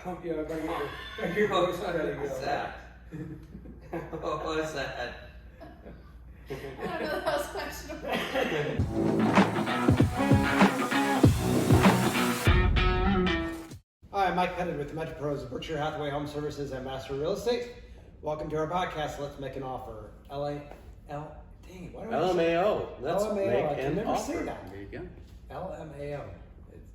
Yeah, gotta get your voice ready to What's go. that? What was that? I don't know, that was questionable. Hi, I'm Mike Pettid with the Metro Pros of Berkshire Hathaway Home Services and Master Real Estate. Welcome to our podcast, Let's Make an Offer. LMAO. Let's LMAO, make I can an never offer. say that. There you go. LMAO.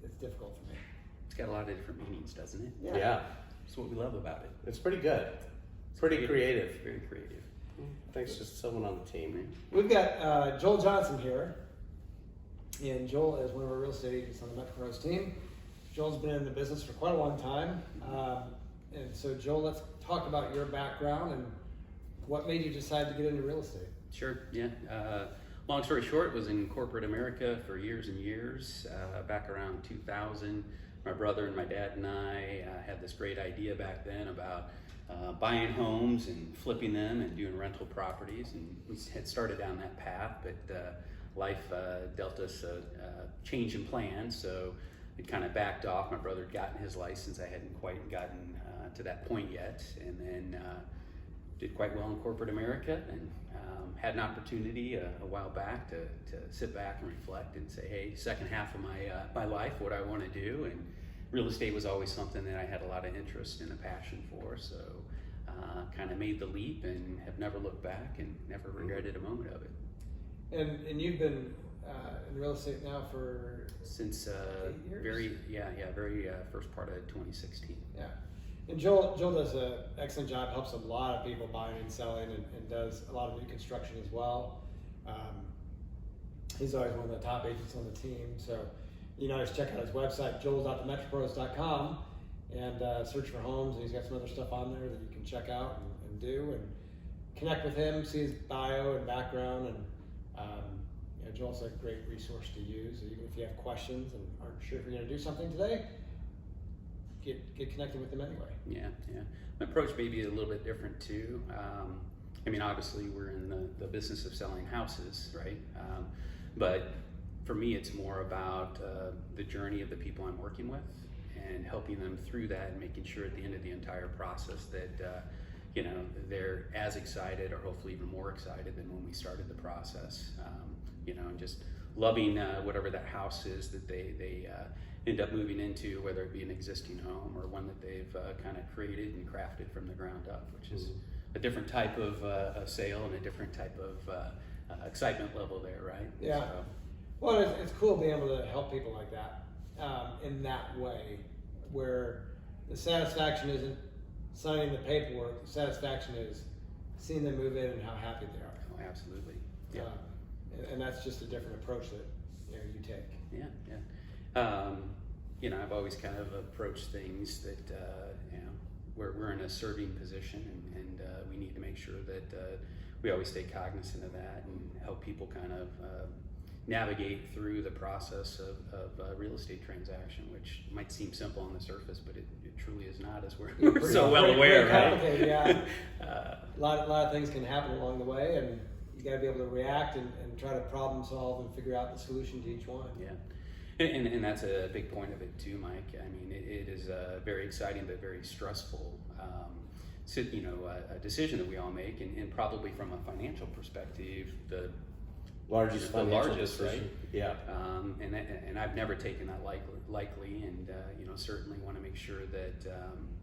It's difficult for me. It's got a lot of different meanings, doesn't it? Yeah. That's what we love about it. It's pretty good. Pretty creative. Very creative. Thanks to someone on the team. We've got Joel Johnson here, and Joel is one of our real estate agents on the Metro Pros team. Joel's been in the business for quite a long time, and so Joel, let's talk about your background and what made you decide to get into real estate. Sure, yeah. Long story short, was in corporate America for years and years. Back around 2000, my brother and my dad and I had this great idea back then about buying homes and flipping them and doing rental properties, and we had started down that path, but life dealt us a change in plans, so it kind of backed off. My brother had gotten his license. I hadn't quite gotten to that point yet, and then did quite well in corporate America, and had an opportunity a while back to sit back and reflect and say, hey, second half of my life, what I want to do, and real estate was always something that I had a lot of interest and a passion for, so kind of made the leap and have never looked back and never regretted a moment of it. And you've been in real estate now for Since 8 years? very first part of 2016. Yeah. And Joel does an excellent job, helps a lot of people buying and selling, and does a lot of new construction as well. He's always one of the top agents on the team. So you know, just check out his website, joel.themetropros.com, and search for homes. And he's got some other stuff on there that you can check out and do, and connect with him, see his bio and background. And you know, Joel's a great resource to use, even if you have questions and aren't sure if you're going to do something today. Get connected with them anyway. Yeah. My approach may be a little bit different too. I mean, obviously we're in the business of selling houses, right? But for me, it's more about the journey of the people I'm working with and helping them through that, and making sure at the end of the entire process that you know, they're as excited or hopefully even more excited than when we started the process. You know, and just loving whatever that house is that they end up moving into, whether it be an existing home or one that they've kind of created and crafted from the ground up, which is a different type of a sale and a different type of excitement level there, right? Yeah. So, Well, it's cool being able to help people like that in that way, where the satisfaction isn't signing the paperwork. The satisfaction is seeing them move in and how happy they are. oh, absolutely. Yeah. And that's just a different approach that you take. Yeah. You know, I've always kind of approached things that you know, we're in a serving position, and we need to make sure that we always stay cognizant of that and help people kind of navigate through the process of a real estate transaction, which might seem simple on the surface, but it truly is not, as we're so well aware, right? Yeah. A lot of things can happen along the way, and you got to be able to react and try to problem solve and figure out the solution to each one. Yeah. And that's a big point of it too, Mike. I mean, it is very exciting but very stressful. You know, a decision that we all make, and probably from a financial perspective, the Largest financial decision. right? Yeah. And I've never taken that lightly, and you know, certainly want to make sure that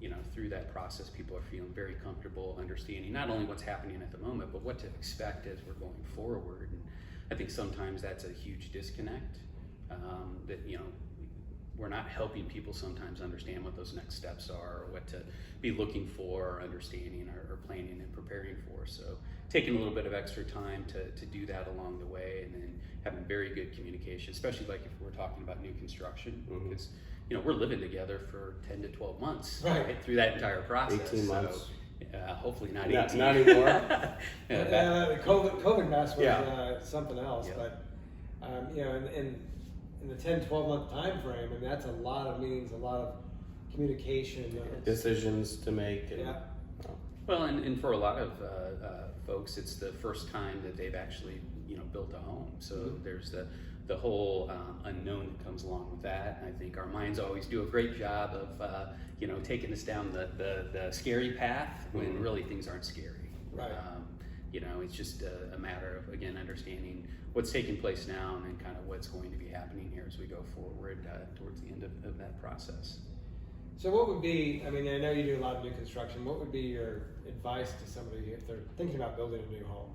you know, through that process, people are feeling very comfortable understanding not only what's happening at the moment, but what to expect as we're going forward. And I think sometimes that's a huge disconnect. That, you know, we're not helping people sometimes understand what those next steps are, or what to be looking for, or understanding, or planning and preparing for. So taking a little bit of extra time to do that along the way, and then having very good communication, especially like if we're talking about new construction, because you know, we're living together for 10 to 12 months right through that entire process. 18 months. So, hopefully not 18. Not anymore. The COVID mess was something else, Yeah. but you know, in the 10-12 month time frame, and that's a lot of meetings, a lot of communication, Decisions to make. And, Well, and for a lot of folks, it's the first time that they've actually, you know, built a home. So there's the whole unknown that comes along with that. And I think our minds always do a great job of taking us down the scary path when really things aren't scary. Right. It's just a matter of, again, understanding what's taking place now and then kind of what's going to be happening here as we go forward towards the end of that process. So what would be, I mean, I know you do a lot of new construction, what would be your advice to somebody if they're thinking about building a new home?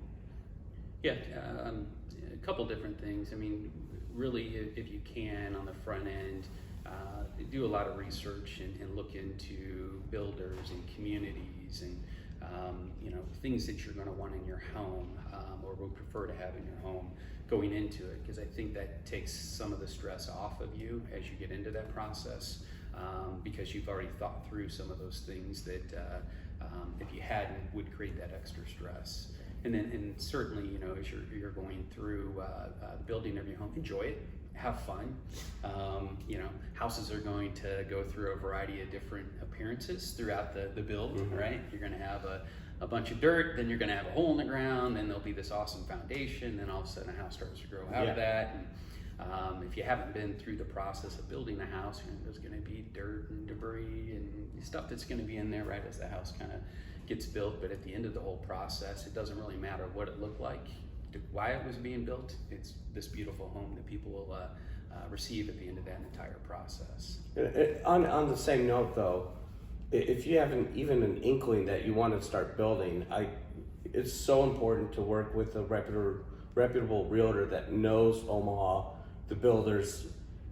Yeah, a couple different things. I mean, really, if you can, on the front end, do a lot of research and look into builders and communities and things that you're going to want in your home or would prefer to have in your home going into it, because I think that takes some of the stress off of you as you get into that process, because you've already thought through some of those things that if you hadn't would create that extra stress. And certainly, as you're going through the building of your home, enjoy it, have fun. Houses are going to go through a variety of different appearances throughout the build, right? You're going to have a bunch of dirt, then you're going to have a hole in the ground, then there'll be this awesome foundation, then all of a sudden a house starts to grow out of that. And if you haven't been through the process of building a house, there's going to be dirt and debris and stuff that's going to be in there right as the house kind of gets built. But at the end of the whole process, it doesn't really matter what it looked like, why it was being built. It's this beautiful home that people will receive at the end of that entire process. On the same note, though, if you have even an inkling that you want to start building, it's so important to work with a reputable realtor that knows Omaha, the builders,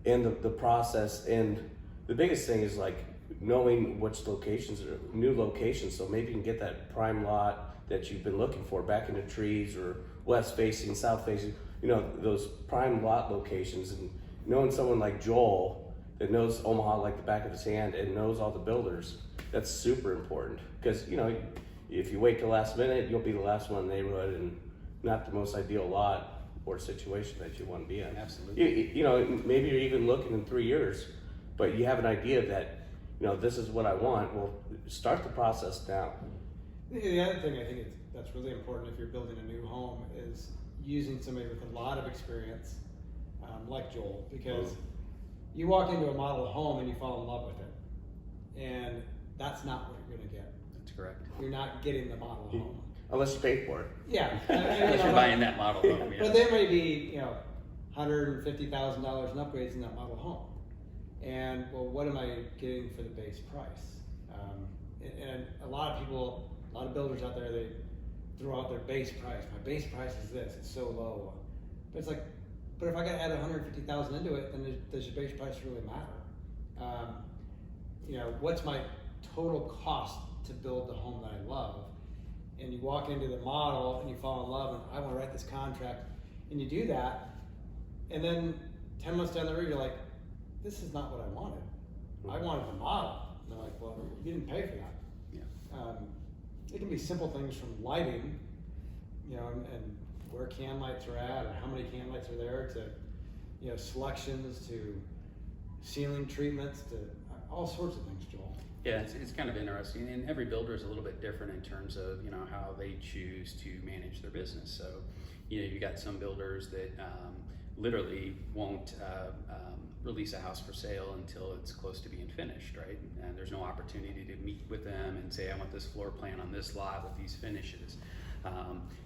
and the process. And the biggest thing is like knowing which locations are new locations, so maybe you can get that prime lot that you've been looking for back in the trees, or west facing, south facing, those prime lot locations. And knowing someone like Joel that knows Omaha like the back of his hand and knows all the builders, that's super important, because if you wait till last minute, you'll be the last one in the neighborhood and not the most ideal lot or situation that you want to be in. Absolutely. Maybe you're even looking in 3 years, but you have an idea that this is what I want. Well, start the process now. The other thing I think that's really important if you're building a new home is using somebody with a lot of experience, like Joel, because you walk into a model home and you fall in love with it, and that's not what you're going to get. That's correct. You're not getting the model home. Unless you pay for it. Yeah. Unless you're buying that model home. Yeah. But there may be, $150,000 in upgrades in that model home. And, well, what am I getting for the base price? And a lot of builders out there, they throw out their base price. My base price is this, it's so low. But it's like, but if I got to add $150,000 into it, then does your base price really matter? What's my total cost to build the home that I love? And you walk into the model and you fall in love, and I want to write this contract, and you do that, and then 10 months down the road, you're like, this is not what I wanted. I wanted the model. And they're like, well, you didn't pay for that. Yeah. It can be simple things from lighting, and where can lights are at, or how many can lights are there, to selections, to ceiling treatments, to all sorts of things, Joel. Yeah, it's kind of interesting, and every builder is a little bit different in terms of how they choose to manage their business. So you got some builders that literally won't release a house for sale until it's close to being finished, right? And there's no opportunity to meet with them and say, I want this floor plan on this lot with these finishes.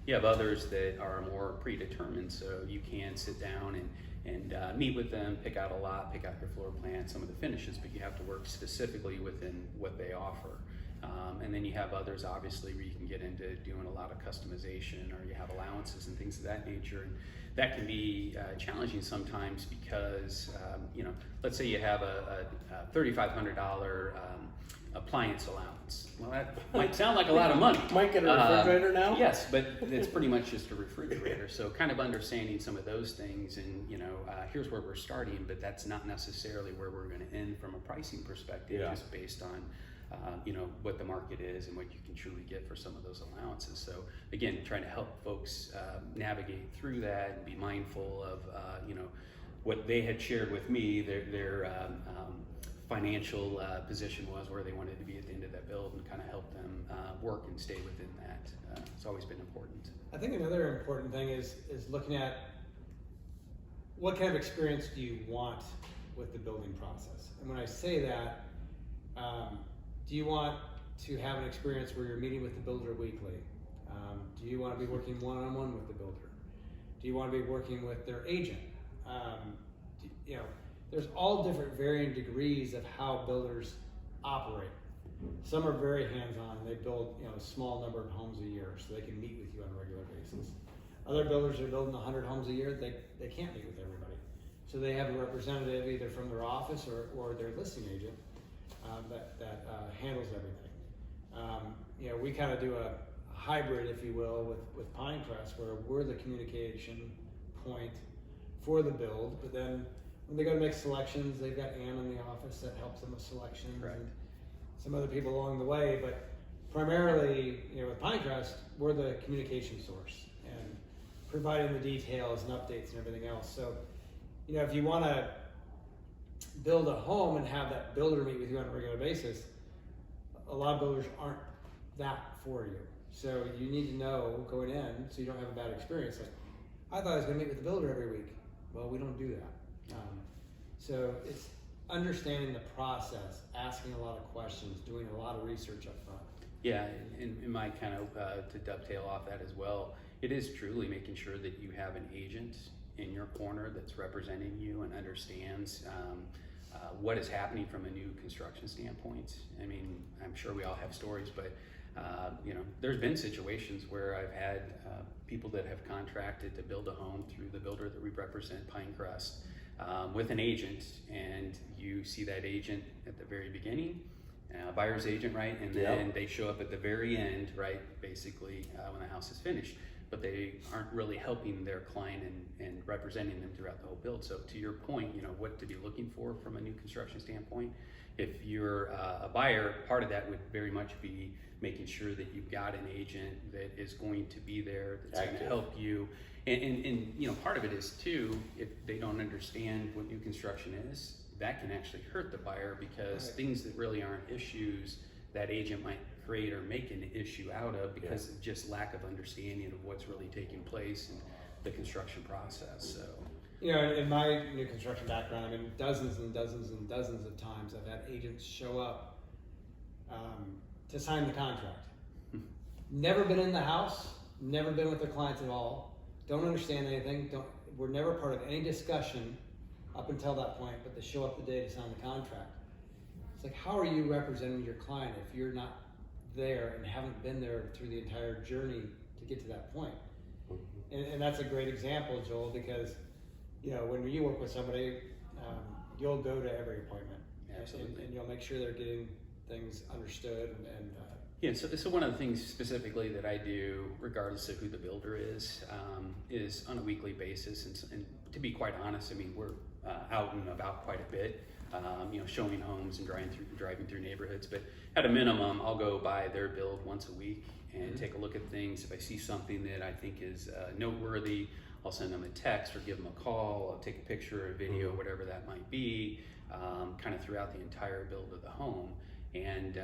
You have others that are more predetermined, so you can sit down and meet with them, pick out a lot, pick out your floor plan, some of the finishes, but you have to work specifically within what they offer. And then you have others, obviously, where you can get into doing a lot of customization, or you have allowances and things of that nature. And that can be challenging sometimes because, let's say you have a $3,500 appliance allowance. Well, that might sound like a lot of money. Might get a refrigerator now? Yes, but it's pretty much just a refrigerator. So kind of understanding some of those things, and here's where we're starting, but that's not necessarily where we're going to end from a pricing perspective, just based on what the market is and what you can truly get for some of those allowances. So again, trying to help folks navigate through that and be mindful of what they had shared with me, their financial position was, where they wanted to be at the end of that build, and kind of help them work and stay within that. It's always been important. I think another important thing is looking at what kind of experience do you want with the building process? And when I say that, do you want to have an experience where you're meeting with the builder weekly? Do you want to be working one-on-one with the builder? Do you want to be working with their agent? There's all different varying degrees of how builders operate. Some are very hands-on. They build a small number of homes a year so they can meet with you on a regular basis. Other builders are building 100 homes a year. They can't meet with everybody. So they have a representative either from their office or their listing agent that handles everything. We kind of do a hybrid, if you will, with Pinecrest, where we're the communication point for the build, but then when they go to make selections, they've got Ann in the office that helps them with selections, Right. and some other people along the way. But primarily, with Pinecrest, we're the communication source and providing the details and updates and everything else. So, if you want to build a home and have that builder meet with you on a regular basis, a lot of builders aren't that for you. So you need to know going in so you don't have a bad experience. Like, I thought I was going to meet with the builder every week. Well, we don't do that. So it's understanding the process, asking a lot of questions, doing a lot of research up front. Yeah, and my kind of to dovetail off that as well, it is truly making sure that you have an agent in your corner that's representing you and understands what is happening from a new construction standpoint. I mean, I'm sure we all have stories, but there's been situations where I've had people that have contracted to build a home through the builder that we represent, Pinecrest, with an agent, and you see that agent at the very beginning, buyer's agent, right? And then they show up at the very end, right? Basically, when the house is finished, but they aren't really helping their client and representing them throughout the whole build. So to your point, what to be looking for from a new construction standpoint. If you're a buyer, part of that would very much be making sure that you've got an agent that is going to be there, that's going to help you. And part of it is too, if they don't understand what new construction is, that can actually hurt the buyer, because things that really aren't issues, that agent might create or make an issue out of because of just lack of understanding of what's really taking place in the construction process. So, in my new construction background, I mean, dozens and dozens and dozens of times I've had agents show up to sign the contract. Never been in the house, never been with their clients at all, don't understand anything, we're never part of any discussion up until that point, but they show up the day to sign the contract. It's like, how are you representing your client if you're not there and haven't been there through the entire journey to get to that point? And that's a great example, Joel, because when you work with somebody, you'll go to every appointment. Absolutely. And you'll make sure they're getting things understood Yeah, so one of the things specifically that I do, regardless of who the builder is on a weekly basis. And to be quite honest, I mean, we're out and about quite a bit, showing homes and driving through neighborhoods. But at a minimum, I'll go by their build once a week and take a look at things. If I see something that I think is noteworthy, I'll send them a text or give them a call. I'll take a picture or a video, whatever that might be, kind of throughout the entire build of the home. And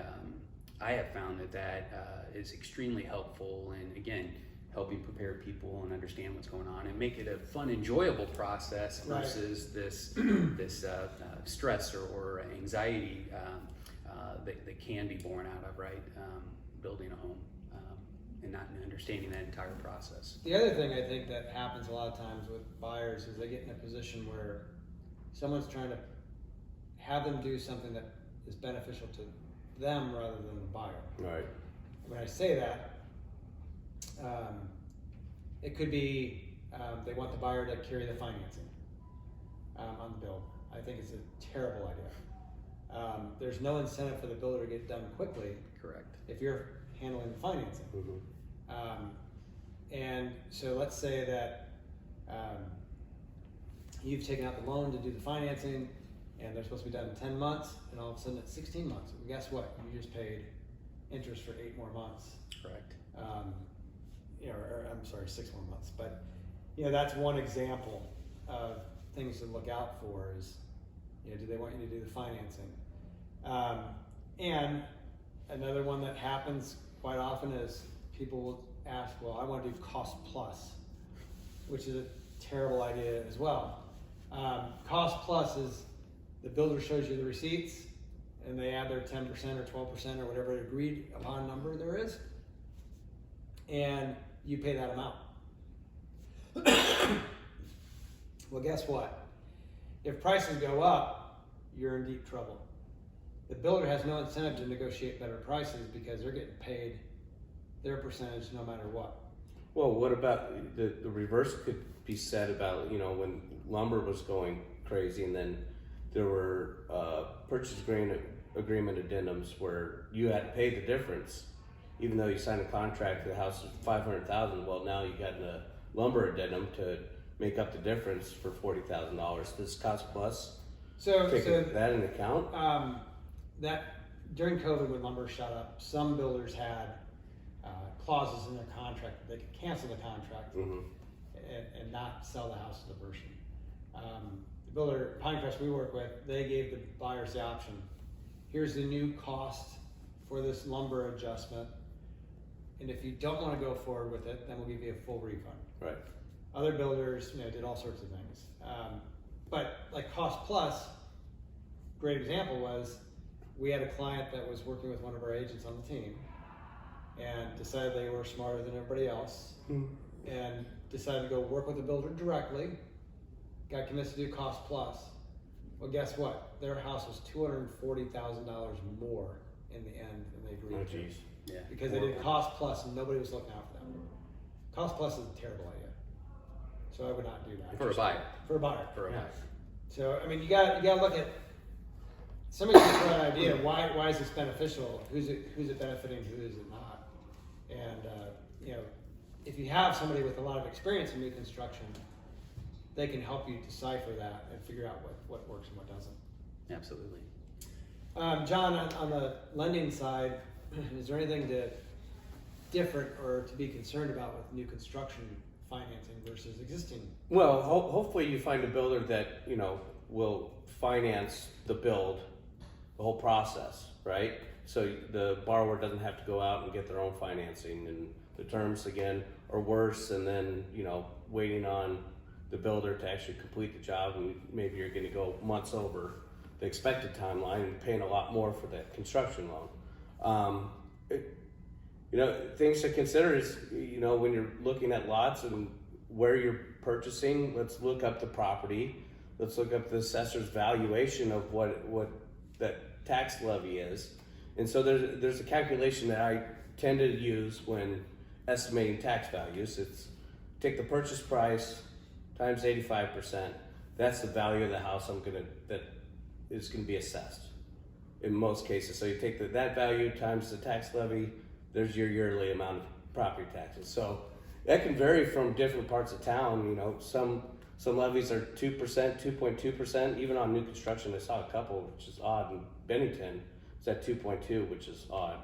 I have found that is extremely helpful, and again, helping prepare people and understand what's going on and make it a fun, enjoyable process versus this stress or anxiety that can be born out of building a home and not understanding that entire process. The other thing I think that happens a lot of times with buyers is they get in a position where someone's trying to have them do something that is beneficial to them rather than the buyer. Right. When I say that, it could be they want the buyer to carry the financing on the build. I think it's a terrible idea. There's no incentive for the builder to get it done quickly. Correct. If you're handling the financing. And so let's say that you've taken out the loan to do the financing, and they're supposed to be done in 10 months, and all of a sudden it's 16 months. Well, guess what? You just paid interest for 8 more months. Correct. Or I'm sorry, 6 more months. But that's one example of things to look out for is, do they want you to do the financing? And another one that happens quite often is people will ask, well, I want to do cost plus, which is a terrible idea as well. Cost plus is the builder shows you the receipts and they add their 10% or 12% or whatever agreed upon number there is, and you pay that amount. Well, guess what? If prices go up, you're in deep trouble. The builder has no incentive to negotiate better prices because they're getting paid their percentage no matter what. Well, what about the reverse could be said about, you know, when lumber was going crazy and then there were purchase agreement addendums where you had to pay the difference, even though you signed a contract, the house was $500,000. Well, now you got a lumber addendum to make up the difference for $40,000. Does cost plus take that into account? That during COVID when lumber shot up, some builders had clauses in their contract that they could cancel the contract and not sell the house to the person. The builder, Pinecrest we work with, they gave the buyers the option. Here's the new cost for this lumber adjustment, and if you don't want to go forward with it, then we'll give you a full refund. Right. Other builders, you know, did all sorts of things. But like cost plus, great example was we had a client that was working with one of our agents on the team and decided they were smarter than everybody else and decided to go work with the builder directly, got convinced to do cost plus. Well, guess what? Their house was $240,000 more in the end than they agreed to. Geez. Yeah. Because they did cost plus and nobody was looking out for them. Cost plus is a terrible idea. So I would not do that. For a buyer. For a buyer. For a yeah. buyer. So I mean, you got to look at somebody gets the right idea. Why is this beneficial? Who's it benefiting? Who is it not? And you know, if you have somebody with a lot of experience in new construction, they can help you decipher that and figure out what works and what doesn't. Absolutely. John, on the lending side, is there anything different or to be concerned about with new construction financing versus existing? Well, hopefully you find a builder that, you know, will finance the build, the whole process, right? So the borrower doesn't have to go out and get their own financing, and the terms again are worse, and then, you know, waiting on the builder to actually complete the job, and maybe you're going to go months over the expected timeline and paying a lot more for that construction loan. You know, things to consider is, you know, when you're looking at lots and where you're purchasing, let's look up the property. Let's look up the assessor's valuation of what that tax levy is. And so there's a calculation that I tend to use when estimating tax values. It's take the purchase price times 85%. That's the value of the house that is gonna be assessed in most cases. So you take that value times the tax levy, there's your yearly amount of property taxes. So that can vary from different parts of town. You know, some levies are 2%, 2.2%. Even on new construction, I saw a couple, which is odd. In Bennington, it's at 2.2, which is odd.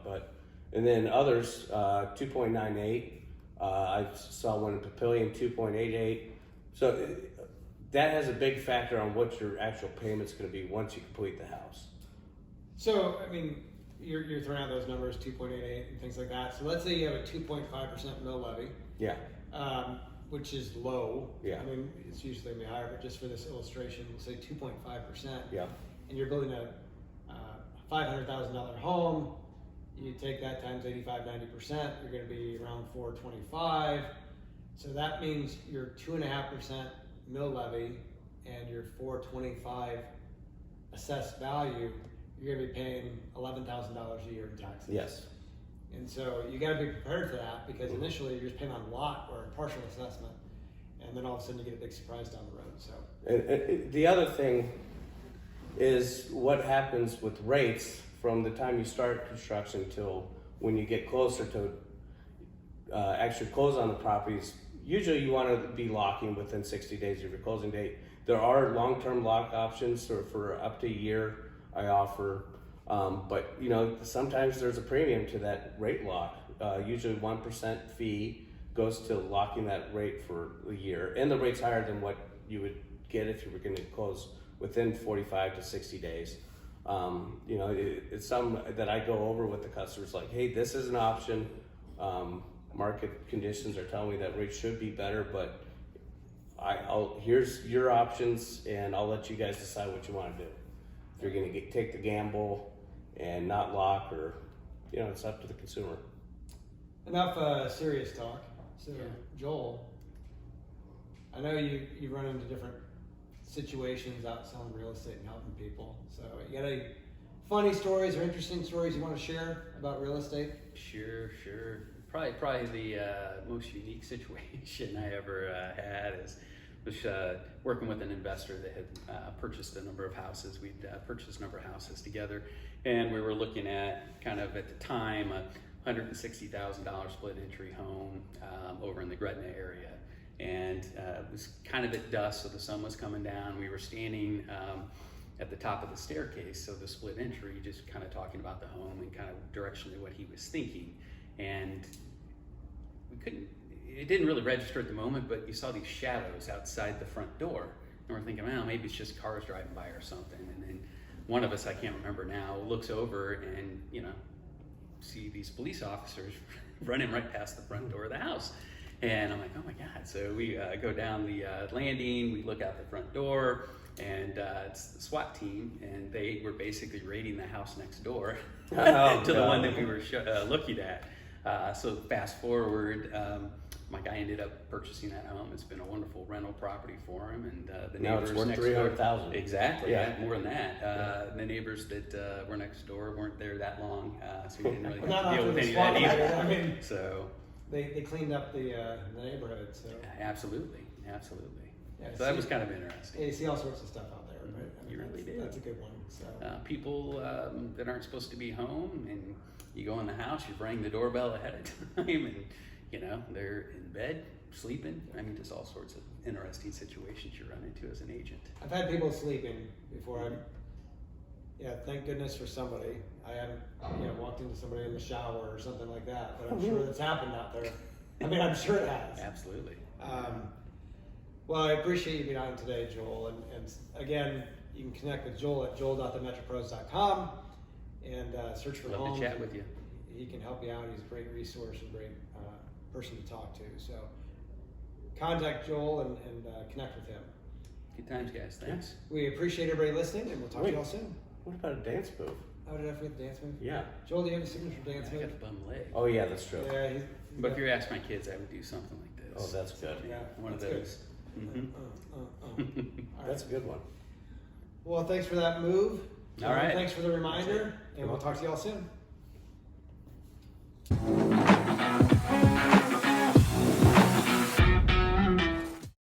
And then others, 2.98. I saw one in Papillion, 2.88. So that has a big factor on what your actual payment's going to be once you complete the house. So I mean, you're throwing out those numbers, 2.88 and things like that. So let's say you have a 2.5% mill levy. Yeah. Which is low. Yeah. I mean, it's usually gonna be higher, but just for this illustration, we'll say 2.5%. Yeah. And you're building a $500,000 home. You take that times 85, 90%, you're gonna be around 425. So that means your 2.5% mill levy and your 425 assessed value, you're gonna be paying $11,000 a year in taxes. Yes. And so you got to be prepared for that, because initially you're just paying on lot or a partial assessment, and then all of a sudden you get a big surprise down the road. So and the other thing is what happens with rates from the time you start construction till when you get closer to actually close on the properties. Usually you want to be locking within 60 days of your closing date. There are long-term lock options for up to a year I offer. But you know, sometimes there's a premium to that rate lock. Usually 1% fee goes to locking that rate for a year, and the rate's higher than what you would get if you were going to close within 45 to 60 days. You know, it's something that I go over with the customers, like, hey, this is an option. Market conditions are telling me that rates should be better, but here's your options, and I'll let you guys decide what you want to do. If you're going to take the gamble and not lock, or it's up to the consumer. Enough serious talk. So, Yeah. Joel, I know you run into different situations out selling real estate and helping people. So, you got any funny stories or interesting stories you want to share about real estate? Sure. Probably the most unique situation I ever had was working with an investor that had purchased a number of houses. We'd purchased a number of houses together, and we were looking at kind of at the time a $160,000 split entry home over in the Gretna area. And it was kind of at dusk, so the sun was coming down. We were standing at the top of the staircase, so the split entry, just kind of talking about the home and kind of directionally what he was thinking. And it didn't really register at the moment, but you saw these shadows outside the front door. And we're thinking, well, maybe it's just cars driving by or something. And then one of us, I can't remember now, looks over and, see these police officers running right past the front door of the house. And I'm like, oh my God. So we go down the landing, we look out the front door, and it's the SWAT team, and they were basically raiding the house next door to the one that we were looking at. So fast forward, my guy ended up purchasing that home. It's been a wonderful rental property for him, and the Now neighbors it's worth next $300,000. door. Exactly, Yeah. yeah, more than that. The neighbors that were next door weren't there that long, so we didn't really Not have to deal after with the any of SWAT that either. raid, I mean, So they cleaned up the neighborhood. So absolutely. yeah, So that was kind of interesting. you see all sorts of stuff out there, right? I mean, You really do. That's a good one. So. People that aren't supposed to be home, and you go in the house, you ring the doorbell ahead of time, and they're in bed, sleeping. I mean, just all sorts of interesting situations you run into as an agent. I've had people sleeping before. Thank goodness for somebody. I haven't, walked into somebody in the shower or something like that, but I'm sure that's happened out there. I mean, I'm sure it has. Absolutely. Well, I appreciate you being on today, Joel. And again, you can connect with Joel at joel.themetropros.com and search for Love homes. to chat with you. He can help you out. He's a great resource and great person to talk to. So contact Joel and connect with him. Good times, guys. Thanks. We appreciate everybody listening, and we'll talk to you all soon. What about a dance move? Oh, did I forget the dance move? Yeah. Joel, do you have a signature dance I got move? a bum leg. Oh yeah, that's true. Yeah. But if you ask my kids, I would do something like this. Oh, that's good. Yeah, One of that's good. those. Mhm. All right. That's a good one. Well, thanks for that move. All right. Thanks for the reminder, and we'll talk to you all soon.